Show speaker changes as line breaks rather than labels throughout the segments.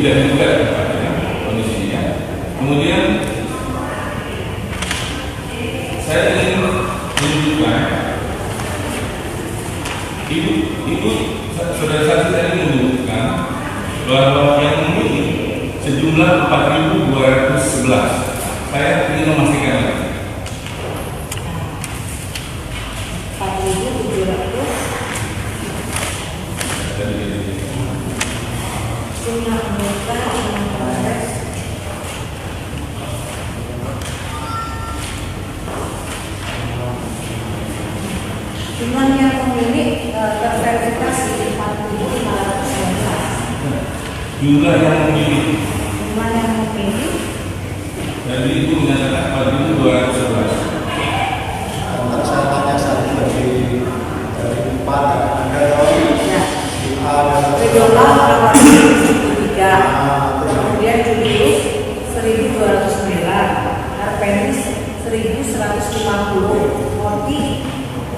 tidak juga tempatnya kondisinya. Kemudian saya ingin menunjukkan ibu saudara saksi tadi menunjukkan bahwa yang memilih sejumlah 4.211. Saya ingin memastikan lagi.
4.700 jumlah anggota dalam Kongres. Jumlah yang memilih terverifikasi 4.519.
Jumlah yang memilih.
Jumlah yang memilih.
Jadi itu menyatakan 4.211.
Saya tanya satu dari 4 ada
regional Rawat 3, kemudian Julius 1.209, Arpenis 1.150, Moti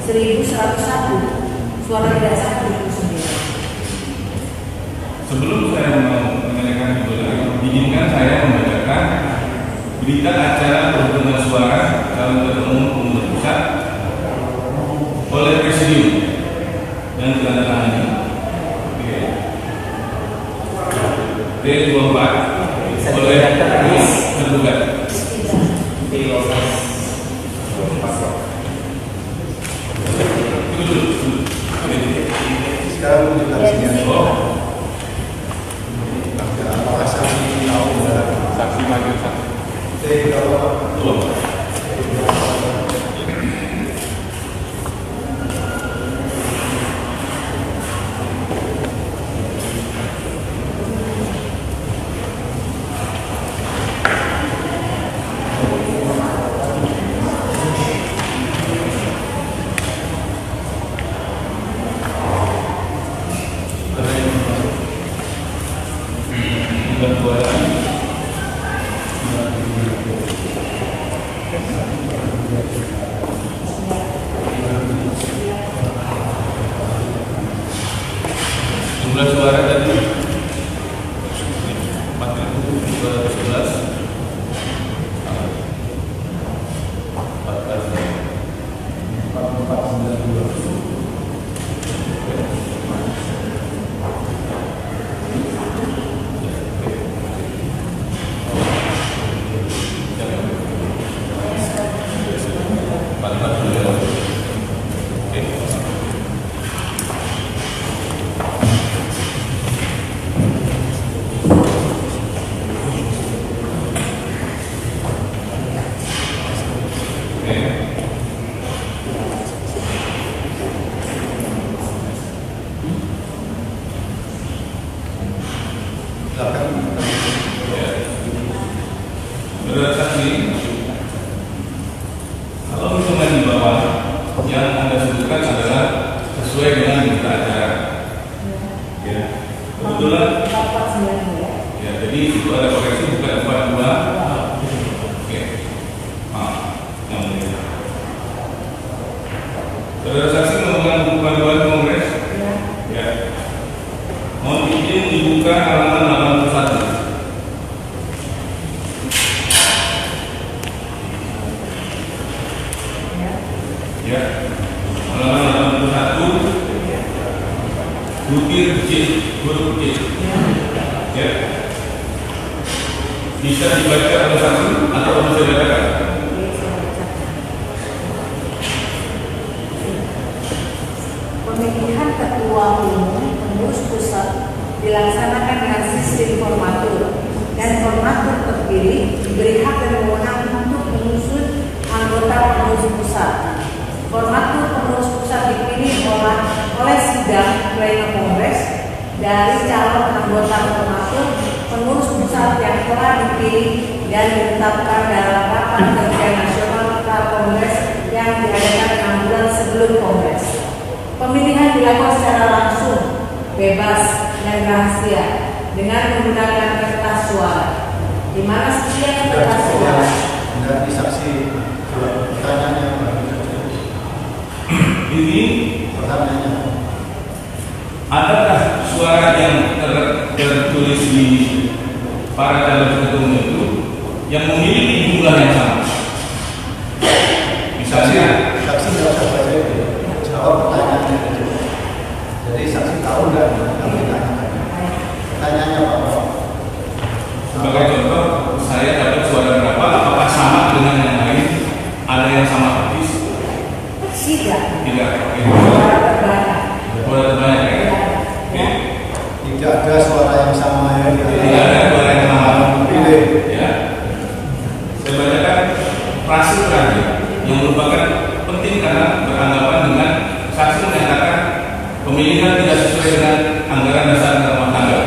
1.101, suara tidak sah 1.009.
Sebelum saya menanyakan itu, izinkan saya membacakan berita acara perhitungan suara calon ketua umum pengurus pusat oleh Presidium yang ditandatangani D24 oleh tergugat.
sekarang menjelaskan apakah saksi tahu
Saksi maju saksi. Jumlah suara tadi 4.211. Saudara saksi, kalau hitungan di bawah yang Anda sebutkan adalah sesuai dengan berita acara. Ya, kebetulan. Ya, jadi itu ada koreksi bukan 42. Oke, maaf, yang mulia. Saudara saksi melakukan panduan kongres. Ya, mohon izin dibuka halaman 81. Ya, halaman 81, butir C, huruf C. Ya, bisa dibaca oleh saksi atau bisa dibacakan?
Pemilihan ketua umum pengurus pusat dilaksanakan dengan sistem formatur, dan formatur terpilih diberi hak dan wewenang untuk menyusun anggota pengurus pusat. Formatur pengurus pusat dipilih oleh sidang pleno kongres dari calon anggota formatur pengurus pusat yang telah dipilih dan ditetapkan dalam rapat kerja nasional kongres yang diadakan 6 bulan sebelum kongres. Pemilihan dilakukan secara langsung, bebas, dan rahasia dengan menggunakan kertas suara, di mana setiap kertas suara
dari saksi pertanyaannya
Ini
pertanyaannya
adakah suara yang tertulis di para calon penuntut umum itu yang memiliki jumlah yang sama. Misalnya,
saksi nggak usah baca itu, jawab pertanyaannya aja. Jadi saksi tahu nggak kami tanyakan? Pertanyaannya apa?
sebagai contoh, saya dapat suara berapa, apakah sama dengan yang lain? Ada yang sama persis?
Tidak.
Tidak. Oke.
Suara terbanyak.
Suara terbanyak ya? Oke.
Tidak ada suara yang sama ya.
Tidak ada suara yang sama.
Pilih.
Ya. Saya bacakan frase terakhir yang merupakan penting karena beranggapan dengan saksi menyatakan pemilihan tidak sesuai dengan anggaran dasar rumah tangga.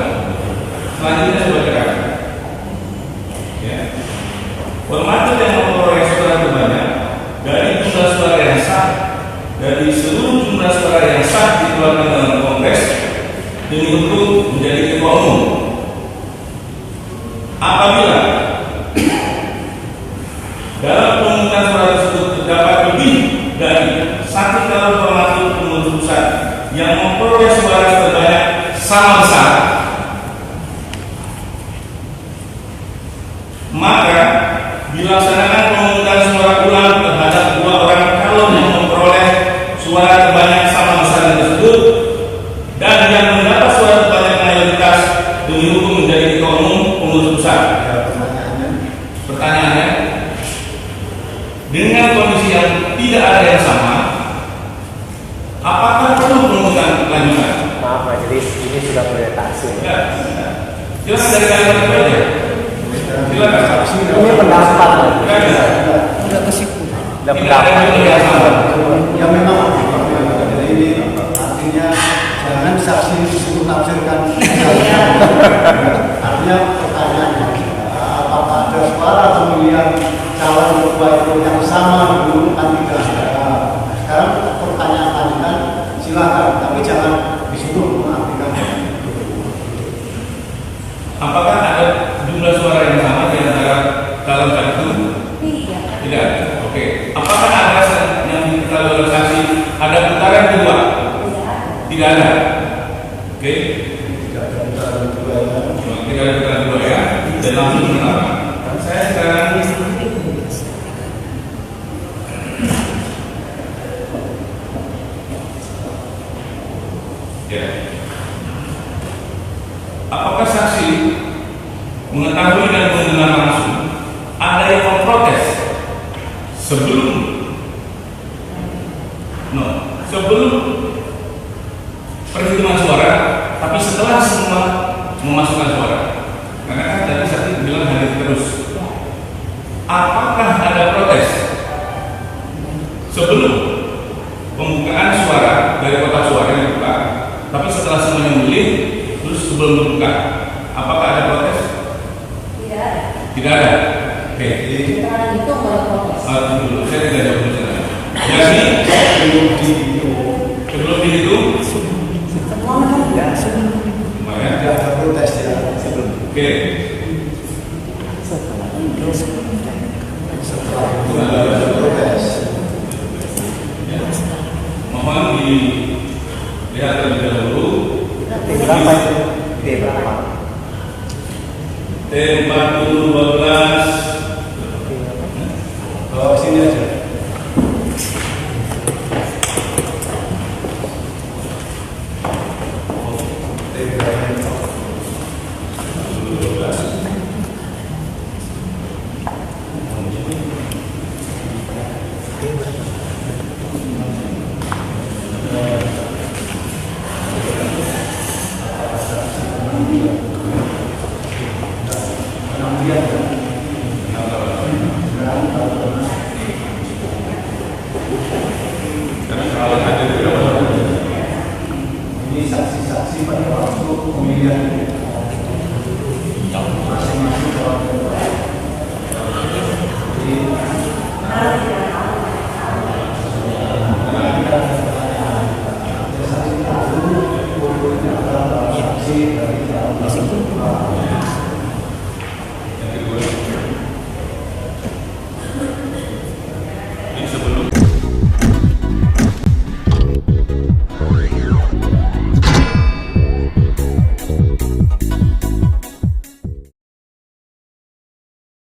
Selanjutnya saya bacakan. Ya. Formatur yang memperoleh suara terbanyak dari jumlah suara yang sah dari seluruh jumlah suara yang sah dikeluarkan dalam Kongres dibentuk menjadi ketua umum. Apabila dalam pemungutan suara tersebut terdapat lebih dari satu calon formatur pengurus pusat yang memperoleh suara terbanyak sama besar, maka dilaksanakan pemungutan suara ulang terhadap dua orang calon yang memperoleh suara terbanyak sama besar tersebut dan yang mendapat suara terbanyak mayoritas demi hukum menjadi ketua umum pengurus pusat. Pertanyaannya, dengan kondisi yang tidak ada yang sama, apakah perlu pemungutan lanjutan?
Maaf majelis, ini sudah presentasi.
Ya. Silakan dari kalian itu aja. Silakan.
Ini pendapat.
Sudah kesikut.
Ada pendapat.
Ya memang. Jadi ini artinya jangan saksi disuruh tafsirkan. Artinya pertanyaannya, apakah ada suara pemilihan calon ketua itu yang sama dulu kan tidak ada. Sekarang pertanyaan lanjutan silakan, tapi jangan disuruh mengartikan.
Apakah ada jumlah suara yang sama di antara calon itu?
Tidak.
Tidak. Oke. Apakah ada yang diketahui oleh saksi ada putaran kedua? Tidak ada. Oke.
Tidak ada putaran kedua ya.
Tidak ada putaran kedua ya. Dan langsung menetapkan. Saya sekarang ya. Apakah saksi mengetahui dan mendengar langsung ada yang memprotes sebelum perhitungan suara, tapi setelah semua memasukkan suara? Karena kan tadi saksi bilang hadir terus. Apakah ada protes sebelum pembukaan suara dari kotak suara yang dibuka, tapi setelah semuanya memilih terus sebelum dibuka, apakah ada protes?
Tidak ada.
Tidak ada. Oke.
Kita hitung baru protes.
Dulu saya tidak jawab dulu. Jadi sebelum dihitung,
Semua menunjukkan.
lumayan.
Tidak ada protes ya.
Oke.
Setelah itu ada protes.
Ya. Mohon dilihat terlebih dahulu.
Berapa itu? Berapa?
T4012